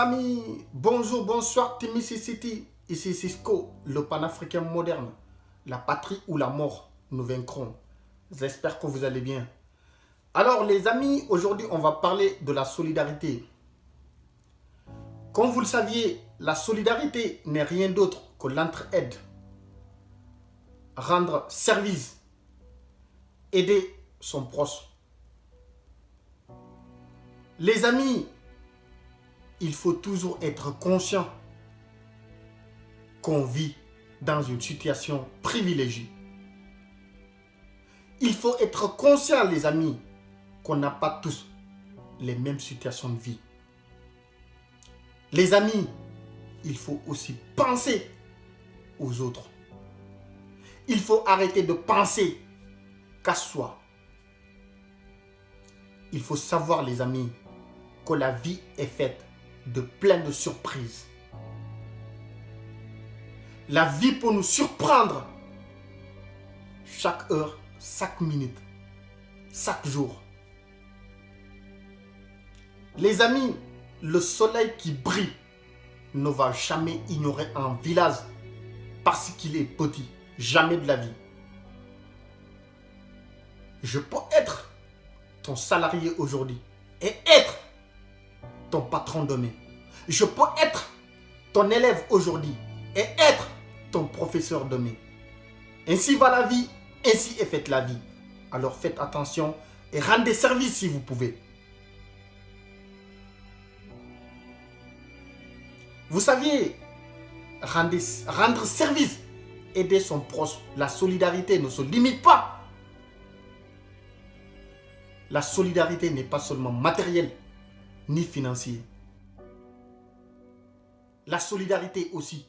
amis, bonjour, bonsoir, Team City. Ici Cisco, le panafricain moderne. La patrie ou la mort, nous vaincrons. J'espère que vous allez bien. Alors les amis, aujourd'hui on va parler de la solidarité. Comme vous le saviez, la solidarité n'est rien d'autre que l'entraide. Rendre service. Aider son proche. Les amis, il faut toujours être conscient qu'on vit dans une situation privilégiée. Il faut être conscient, les amis, qu'on n'a pas tous les mêmes situations de vie. Les amis, il faut aussi penser aux autres. Il faut arrêter de penser qu'à soi. Il faut savoir, les amis, que la vie est faite de plein de surprises. La vie peut nous surprendre chaque heure, chaque minute, chaque jour. Les amis, le soleil qui brille ne va jamais ignorer un village parce qu'il est petit. Jamais de la vie. Je peux être ton salarié aujourd'hui et être ton patron demain. Je peux être ton élève aujourd'hui et être ton professeur demain. Ainsi va la vie, ainsi est faite la vie. Alors faites attention et rendez service si vous pouvez. Vous saviez, rendre service, aider son proche, la solidarité ne se limite pas. La solidarité n'est pas seulement matérielle ni financière. La solidarité aussi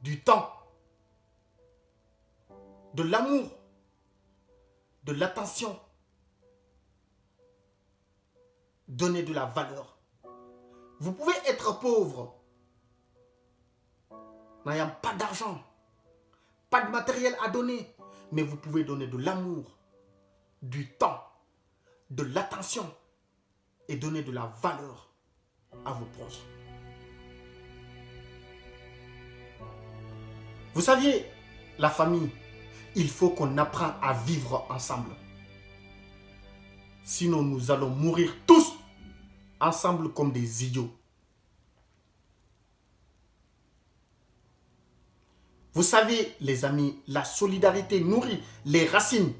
du temps, de l'amour, de l'attention, donner de la valeur. Vous pouvez être pauvre, n'ayant pas d'argent, pas de matériel à donner, mais vous pouvez donner de l'amour, du temps, de l'attention et donner de la valeur à vos proches. Vous saviez, la famille, il faut qu'on apprenne à vivre ensemble. Sinon, nous allons mourir tous ensemble comme des idiots. Vous savez, les amis, la solidarité nourrit les racines,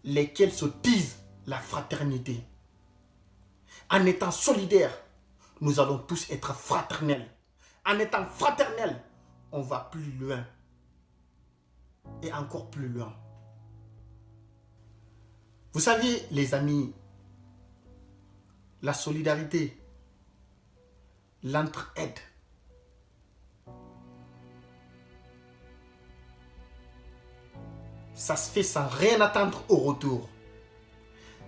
lesquelles se disent la fraternité. En étant solidaires, nous allons tous être fraternels. En étant fraternels, on va plus loin. Et encore plus loin. Vous savez, les amis, la solidarité, l'entraide, ça se fait sans rien attendre au retour.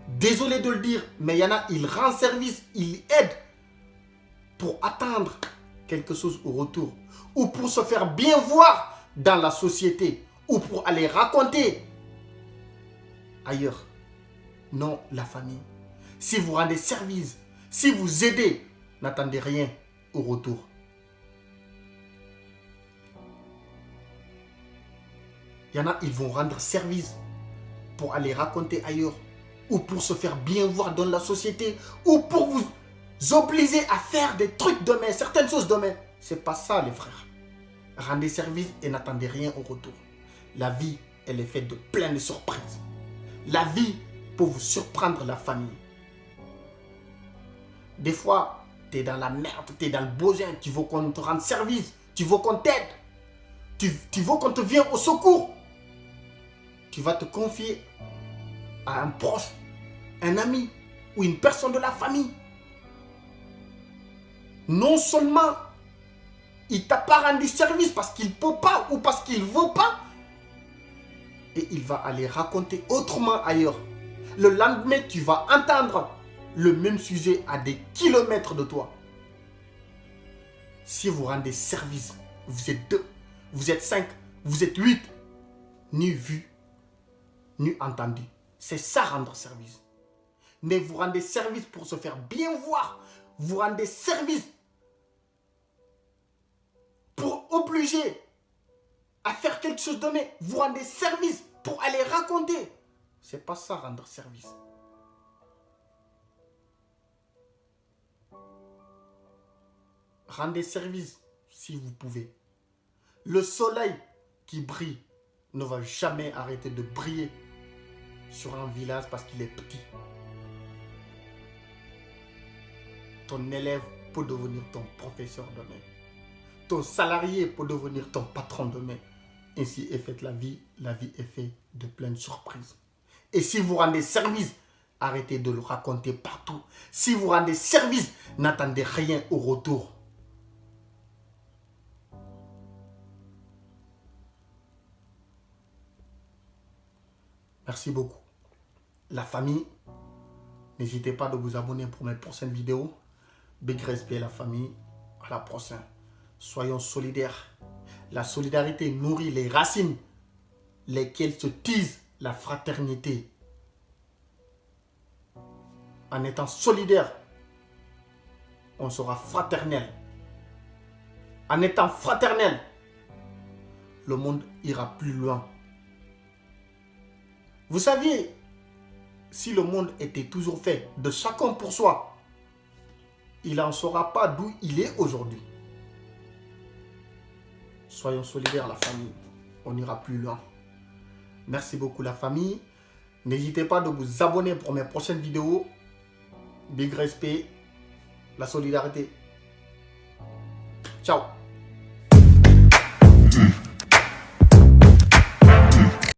Désolé de le dire, mais il y en a, ils rendent service, ils aident pour attendre quelque chose au retour. Ou pour se faire bien voir dans la société. Ou pour aller raconter ailleurs. Non, la famille. Si vous rendez service, si vous aidez, n'attendez rien au retour. Il y en a, ils vont rendre service pour aller raconter ailleurs, ou pour se faire bien voir dans la société, ou pour vous obliger à faire des trucs demain, certaines choses demain. C'est pas ça, les frères. Rendez service et n'attendez rien au retour. La vie, elle est faite de plein de surprises. La vie peut vous surprendre, la famille. Des fois, tu es dans la merde, tu es dans le besoin, tu veux qu'on te rende service, tu veux qu'on t'aide, tu veux qu'on te vienne au secours. Tu vas te confier à un proche, un ami ou une personne de la famille. Non seulement il t'a pas rendu service parce qu'il ne peut pas ou parce qu'il ne veut pas, et il va aller raconter autrement ailleurs. Le lendemain, tu vas entendre le même sujet à des kilomètres de toi. Si vous rendez service, vous êtes 2, vous êtes 5, vous êtes 8, ni vu, ni entendu. C'est ça rendre service. mais vous rendez service pour se faire bien voir. Vous rendez service pour obliger à faire quelque chose de mieux. Vous rendez service pour aller raconter. C'est pas ça, rendre service. Rendez service si vous pouvez. Le soleil qui brille ne va jamais arrêter de briller sur un village parce qu'il est petit. Ton élève peut devenir ton professeur demain. Ton salarié peut devenir ton patron demain. Ainsi est faite la vie est faite de pleines surprises. Et si vous rendez service, arrêtez de le raconter partout. Si vous rendez service, n'attendez rien au retour. Merci beaucoup. La famille, n'hésitez pas de vous abonner pour mes prochaines vidéos. Big respect la famille. À la prochaine. Soyons solidaires. La solidarité nourrit les racines, lesquelles se tisent la fraternité. En étant solidaire, on sera fraternel. En étant fraternel, le monde ira plus loin. Vous saviez, si le monde était toujours fait de chacun pour soi, il n'en saura pas d'où il est aujourd'hui. Soyons solidaires, la famille. On ira plus loin. Merci beaucoup, la famille. N'hésitez pas de vous abonner pour mes prochaines vidéos. Big respect, la solidarité. Ciao.